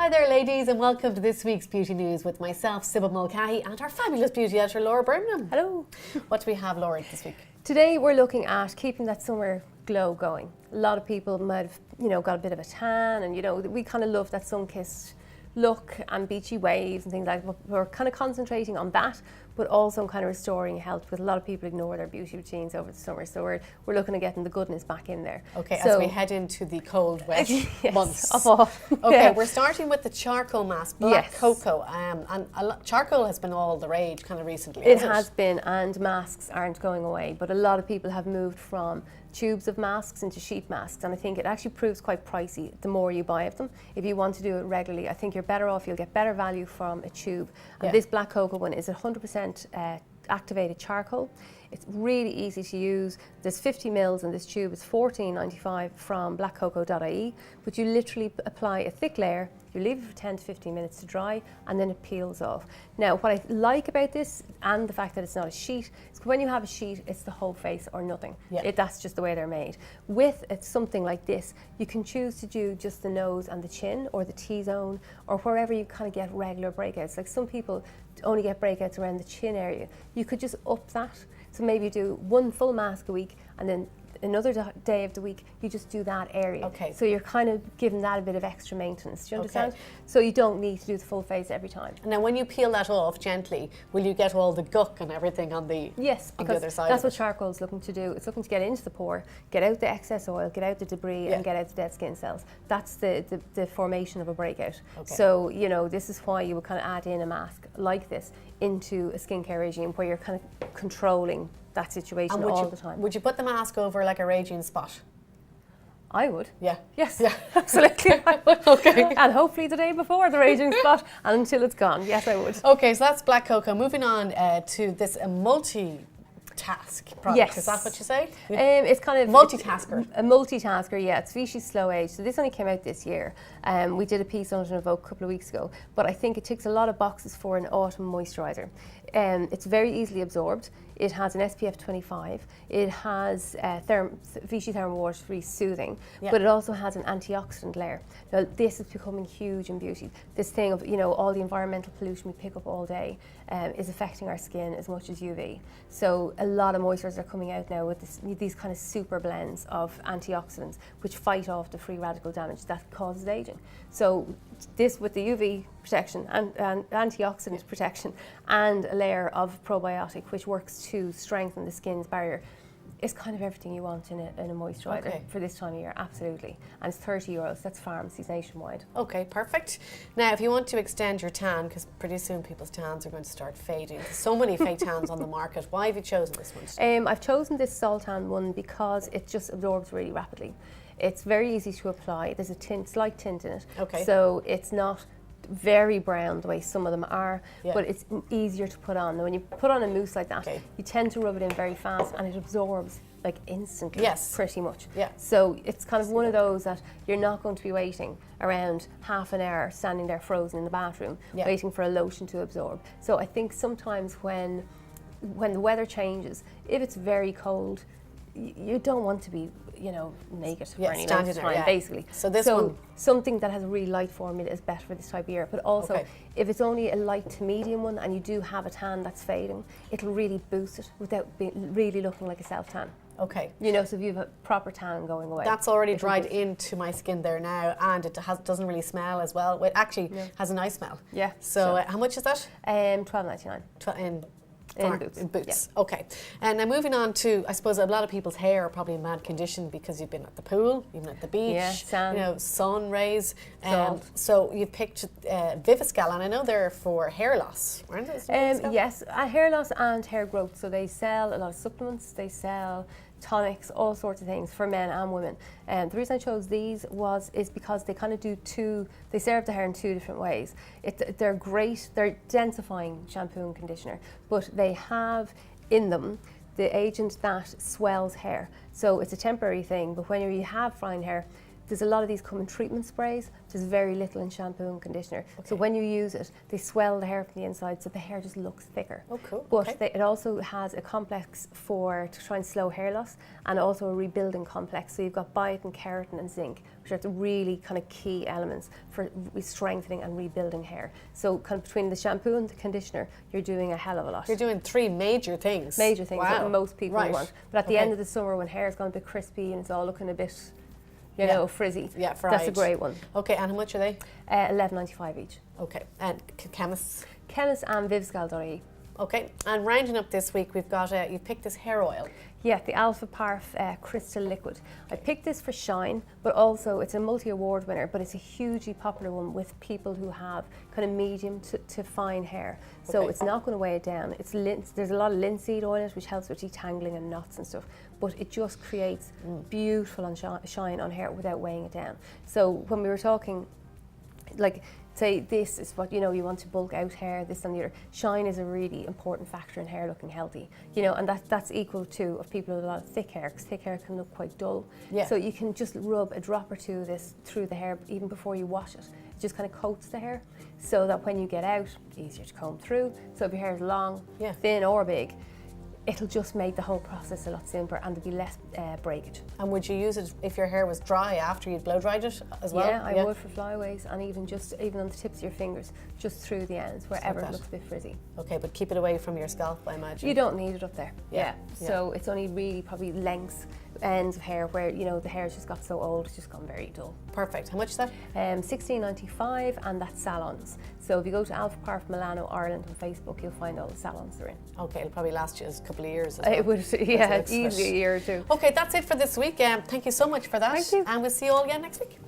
Hi there ladies, and welcome to this week's Beauty News with myself, Sybil Mulcahy, and our fabulous beauty editor Laura Birmingham. Hello. What do we have, Laura, this week? Today we're looking at keeping that summer glow going. A lot of people might have, got a bit of a tan, and we kind of love that sun-kissed look and beachy waves and things like that. We're kind of concentrating on that, but also on kind of restoring health, because a lot of people ignore their beauty routines over the summer. So we're looking at getting the goodness back in there. Okay, so, as we head into the cold, wet months. Of all. Okay, yeah. We're starting with the charcoal mask, black cocoa. And charcoal has been all the rage kind of recently. It has been, and masks aren't going away, but a lot of people have moved from tubes of masks into sheet masks, and I think it actually proves quite pricey the more you buy of them. If you want to do it regularly, I think you're better off, you'll get better value from a tube. And this black cocoa one is 100% activated charcoal. It's really easy to use. There's 50 mils in this tube. It's $14.95 from EVOKE.ie, but you literally apply a thick layer, you leave it for 10 to 15 minutes to dry, and then it peels off. Now, what I like about this, and the fact that it's not a sheet, is when you have a sheet, it's the whole face or nothing. Yeah. That's just the way they're made. With something like this, you can choose to do just the nose and the chin, or the T-zone, or wherever you kind of get regular breakouts. Like some people only get breakouts around the chin area. You could just up that. So maybe you do one full mask a week, and then another day of the week you just do that area. Okay. So you're kind of giving that a bit of extra maintenance. Do you understand? Okay. So you don't need to do the full face every time. And now when you peel that off gently, will you get all the guck and everything on the other side? That's what charcoal is looking to do. It's looking to get into the pore, get out the excess oil, get out the debris, and get out the dead skin cells. That's the formation of a breakout. Okay. So this is why you would kind of add in a mask like this into a skincare regime where you're kind of controlling that situation all the time. Would you put the mask over like a raging spot? I would. Yeah. Yes. Yeah. Absolutely. I would. Okay. And hopefully the day before the raging spot, and until it's gone. Yes, I would. Okay, so that's black cocoa. Moving on to this multi-task product. Yes. Is that what you say? It's kind of multitasker. A multitasker, yeah. It's Vichy's Slow Age. So this only came out this year. We did a piece on it in EVOKE a couple of weeks ago, but I think it ticks a lot of boxes for an autumn moisturiser. It's very easily absorbed. It has an SPF 25. It has Vichy Thermal Water Free Soothing, but it also has an antioxidant layer. Now this is becoming huge in beauty. This thing of all the environmental pollution we pick up all day is affecting our skin as much as UV. So a lot of moisturisers are coming out now with these kind of super blends of antioxidants which fight off the free radical damage that causes aging. So this with the UV protection and antioxidant protection and a layer of probiotic which works to strengthen the skin's barrier is kind of everything you want in a moisturiser for this time of year, absolutely. And it's €30, that's pharmacies nationwide. Okay, perfect. Now, if you want to extend your tan, because pretty soon people's tans are going to start fading. There's so many fake tans on the market. Why have you chosen this one? I've chosen this Soltan one because it just absorbs really rapidly. It's very easy to apply. There's a slight tint in it. Okay. So it's not very brown the way some of them are, but it's easier to put on. Now, when you put on a mousse like that, you tend to rub it in very fast and it absorbs like instantly, pretty much. Yeah. So it's kind of one of those that you're not going to be waiting around half an hour standing there frozen in the bathroom waiting for a lotion to absorb. So I think sometimes when the weather changes, if it's very cold, you don't want to be naked for any length of time, basically. So this one, something that has a really light formula is better for this type of year. But also, if it's only a light to medium one and you do have a tan that's fading, it'll really boost it without really looking like a self-tan. Okay. So if you have a proper tan going away. That's already dried into my skin there now, and it doesn't really smell as well. It actually has a nice smell. Yeah. So how much is that? $12.99. In boots. Okay. And now moving on to, I suppose a lot of people's hair are probably in mad condition because you've been at the pool, you've been at the beach, sun rays. So you've picked Viviscal, and I know they're for hair loss, aren't they? Yes, hair loss and hair growth. So they sell a lot of supplements, they sell tonics, all sorts of things for men and women. And the reason I chose these is because they kind of they serve the hair in two different ways. They're great, they're densifying shampoo and conditioner, but they have in them the agent that swells hair. So it's a temporary thing, but when you have fine hair, there's a lot of these come in treatment sprays. There's very little in shampoo and conditioner. So when you use it, they swell the hair from the inside, so the hair just looks thicker. Oh, cool. But it also has a complex to try and slow hair loss, and also a rebuilding complex. So you've got biotin, keratin and zinc, which are the really kind of key elements for strengthening and rebuilding hair. So kind of between the shampoo and the conditioner, you're doing a hell of a lot. You're doing 3 major things. Major things that most people want. But at the end of the summer, when hair's gone a bit crispy and it's all looking a bit, you know, frizzy, that's a great one. Okay, and how much are they? $11.95 each. Okay, and chemists? Chemists and EVOKE.ie. Okay, and rounding up this week, we've got, you've picked this hair oil. Yeah, the Alpha Parf Crystal Liquid. I picked this for shine, but also it's a multi-award winner, but it's a hugely popular one with people who have kind of medium to fine hair. So it's not going to weigh it down. There's a lot of linseed oil in it, which helps with detangling and knots and stuff, but it just creates beautiful shine on hair without weighing it down. So when we were talking, like, say this is what, you know, you want to bulk out hair, this and the other. Shine is a really important factor in hair looking healthy, you know, and that's equal to of people with a lot of thick hair, because thick hair can look quite dull. So you can just rub a drop or two of this through the hair even before you wash it. It just kind of coats the hair so that when you get out, it's easier to comb through. So if your hair is long, thin or big, it'll just make the whole process a lot simpler and there'll be less breakage. And would you use it if your hair was dry after you'd blow dried it as well? Yeah, I would for flyaways, and even on the tips of your fingers, just through the ends, wherever it looks a bit frizzy. Okay, but keep it away from your scalp, I imagine. You don't need it up there. So it's only really probably lengths, ends of hair where, you know, the hair's just got so old, it's just gone very dull. Perfect. How much is that? $16.95, and that's salons. So if you go to Alpha Parf Milano Ireland on Facebook, you'll find all the salons they're in. Okay, it'll probably last you a couple of years as well. It would, easily a year or two. Okay, that's it for this week. Thank you so much for that. Thank you. And we'll see you all again next week.